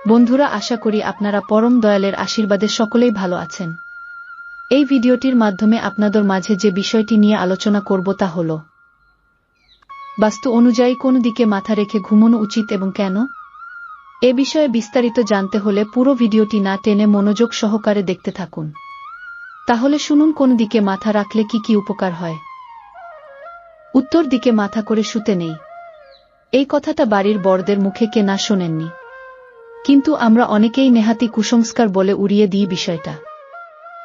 বন্ধুরা, আশা করি আপনারা পরম দয়ালের আশীর্বাদে সকলেই ভালো আছেন। এই ভিডিওটির মাধ্যমে আপনাদের মাঝে যে বিষয়টি নিয়ে আলোচনা করব তা হল বাস্তু অনুযায়ী কোন দিকে মাথা রেখে ঘুমানো উচিত এবং কেন। এ বিষয়ে বিস্তারিত জানতে হলে পুরো ভিডিওটি না টেনে মনোযোগ সহকারে দেখতে থাকুন। তাহলে শুনুন কোন দিকে মাথা রাখলে কি কি উপকার হয়। উত্তর দিকে মাথা করে শুতে নেই, এই কথাটা বাড়ির বড়দের মুখে কে না শোনেননি, কিন্তু আমরা অনেকেই নেহাতি কুসংস্কার বলে উড়িয়ে দিই বিষয়টা।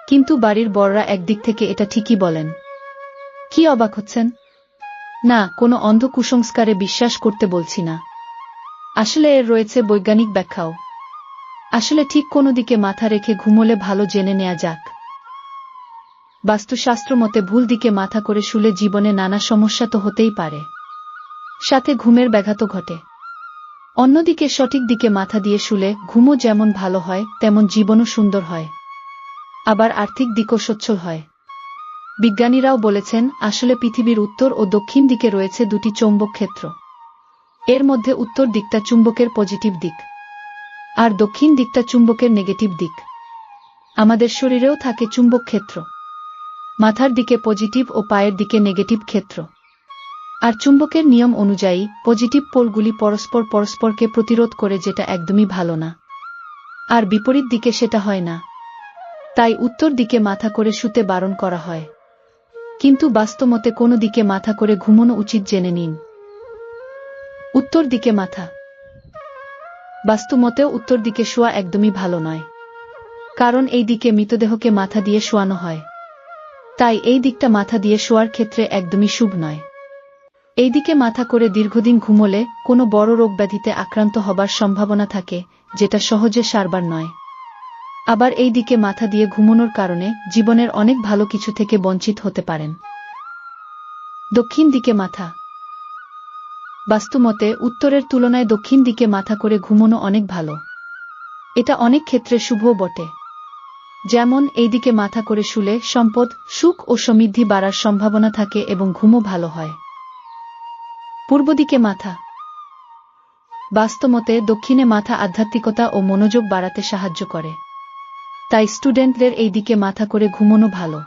কিন্তু বাড়ির বড়রা একদিক থেকে এটা ঠিকই বলেন। কি অবাক হচ্ছেন? না, কোনো অন্ধ কুসংস্কারে বিশ্বাস করতে বলছি না। আসলে এর রয়েছে বৈজ্ঞানিক ব্যাখ্যাও। আসলে ঠিক কোন দিকে মাথা রেখে ঘুমোলে ভালো জেনে নেওয়া যাক। বাস্তুশাস্ত্র মতে ভুল দিকে মাথা করে শুলে জীবনে নানা সমস্যা তো হতেই পারে, সাথে ঘুমের ব্যাঘাতও ঘটে। অন্যদিকে সঠিক দিকে মাথা দিয়ে শুলে ঘুমও যেমন ভালো হয়, তেমন জীবনও সুন্দর হয়, আবার আর্থিক দিকও সচ্ছল হয়। বিজ্ঞানীরাও বলেছেন, আসলে পৃথিবীর উত্তর ও দক্ষিণ দিকে রয়েছে দুটি চৌম্বক ক্ষেত্র। এর মধ্যে উত্তর দিকটা চুম্বকের পজিটিভ দিক, আর দক্ষিণ দিকটা চুম্বকের নেগেটিভ দিক। আমাদের শরীরেও থাকে চুম্বক ক্ষেত্র, মাথার দিকে পজিটিভ ও পায়ের দিকে নেগেটিভ ক্ষেত্র। আর চুম্বকের নিয়ম অনুযায়ী পজিটিভ পোলগুলি পরস্পরকে প্রতিরোধ করে, যেটা একদমই ভালো না, আর বিপরীত দিকে সেটা হয় না। তাই উত্তর দিকে মাথা করে শুতে বারণ করা হয়। কিন্তু বাস্তবমতে কোন দিকে মাথা করে ঘুমানো উচিত জেনে নিন। উত্তর দিকে মাথা। বাস্তুমতেও উত্তর দিকে শোয়া একদমই ভালো নয়, কারণ এই দিকে মৃতদেহকে মাথা দিয়ে শোয়ানো হয়। তাই এই দিকটা মাথা দিয়ে শোয়ার ক্ষেত্রে একদমই শুভ নয়। এই দিকে মাথা করে দীর্ঘদিন ঘুমোলে কোনো বড় রোগ ব্যাধিতে আক্রান্ত হবার সম্ভাবনা থাকে, যেটা সহজে সারবার নয়। আবার এই দিকে মাথা দিয়ে ঘুমানোর কারণে জীবনের অনেক ভালো কিছু থেকে বঞ্চিত হতে পারেন। দক্ষিণ দিকে মাথা। বাস্তুমতে উত্তরের তুলনায় দক্ষিণ দিকে মাথা করে ঘুমানো অনেক ভালো। এটা অনেক ক্ষেত্রে শুভও বটে। যেমন এই দিকে মাথা করে শুলে সম্পদ, সুখ ও সমৃদ্ধি বাড়ার সম্ভাবনা থাকে এবং ঘুমও ভালো হয়। পূর্ব দিকে মাথা। বাস্তবমতে দক্ষিণে মাথা আধ্যাত্মিকতা ও মনোযোগ বাড়াতে সাহায্য করে। তাই স্টুডেন্টদের এই দিকে মাথা করে ঘুমানো ভালো।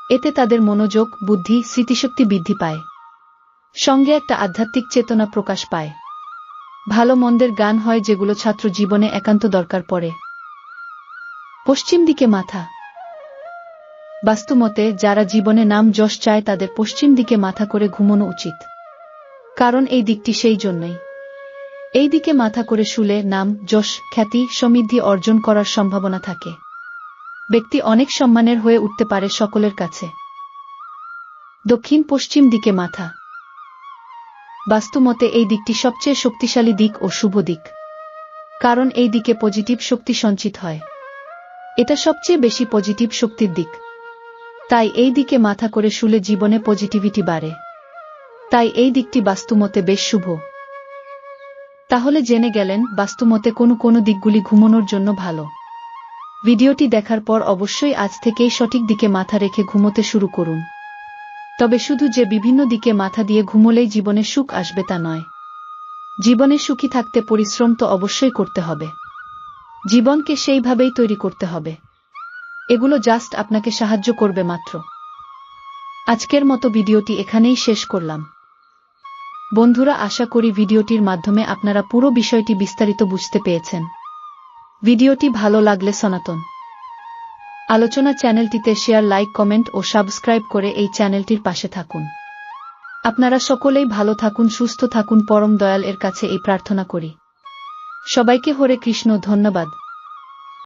এতে তাদের মনোযোগ, বুদ্ধি, স্মৃতিশক্তি বৃদ্ধি পায়, সঙ্গে একটা আধ্যাত্মিক চেতনা প্রকাশ পায়। ভালো মন্দের গান হয়, যেগুলো ছাত্র জীবনে একান্ত দরকার পড়ে। পশ্চিম দিকে মাথা। বাস্তুমতে যারা জীবনে নাম যশ চায় তাদের পশ্চিম দিকে মাথা করে ঘুমানো উচিত, কারণ এই দিকটি সেই জন্যই। এই দিকে মাথা করে শুলে নাম, যশ, খ্যাতি, সমৃদ্ধি অর্জন করার সম্ভাবনা থাকে। ব্যক্তি অনেক সম্মানের হয়ে উঠতে পারে সকলের কাছে। দক্ষিণ পশ্চিম দিকে মাথা। বাস্তুমতে এই দিকটি সবচেয়ে শক্তিশালী দিক ও শুভ দিক, কারণ এই দিকে পজিটিভ শক্তি সঞ্চিত হয়। এটা সবচেয়ে বেশি পজিটিভ শক্তির দিক। তাই এই দিকে মাথা করে শুলে জীবনে পজিটিভিটি বাড়ে। তাই এই দিকটি বাস্তুমতে বেশ শুভ। তাহলে জেনে গেলেন বাস্তুমতে কোন দিকগুলি ঘুমানোর জন্য ভালো। ভিডিওটি দেখার পর অবশ্যই আজ থেকেই সঠিক দিকে মাথা রেখে ঘুমোতে শুরু করুন। তবে শুধু যে বিভিন্ন দিকে মাথা দিয়ে ঘুমোলেই জীবনে সুখ আসবে তা নয়। জীবনে সুখী থাকতে পরিশ্রম তো অবশ্যই করতে হবে। জীবনকে সেইভাবেই তৈরি করতে হবে। এগুলো জাস্ট আপনাকে সাহায্য করবে মাত্র। আজকের মতো ভিডিওটি এখানেই শেষ করলাম। বন্ধুরা, আশা করি ভিডিওটির মাধ্যমে আপনারা পুরো বিষয়টি বিস্তারিত বুঝতে পেরেছেন। ভিডিওটি ভালো লাগলে সনাতন আলোচনা চ্যানেলটিতে শেয়ার, লাইক, কমেন্ট ও সাবস্ক্রাইব করে এই চ্যানেলটির পাশে থাকুন। আপনারা সকলেই ভালো থাকুন, সুস্থ থাকুন, পরম দয়াল এর কাছে এই প্রার্থনা করি। সবাইকে হরে কৃষ্ণ। ধন্যবাদ।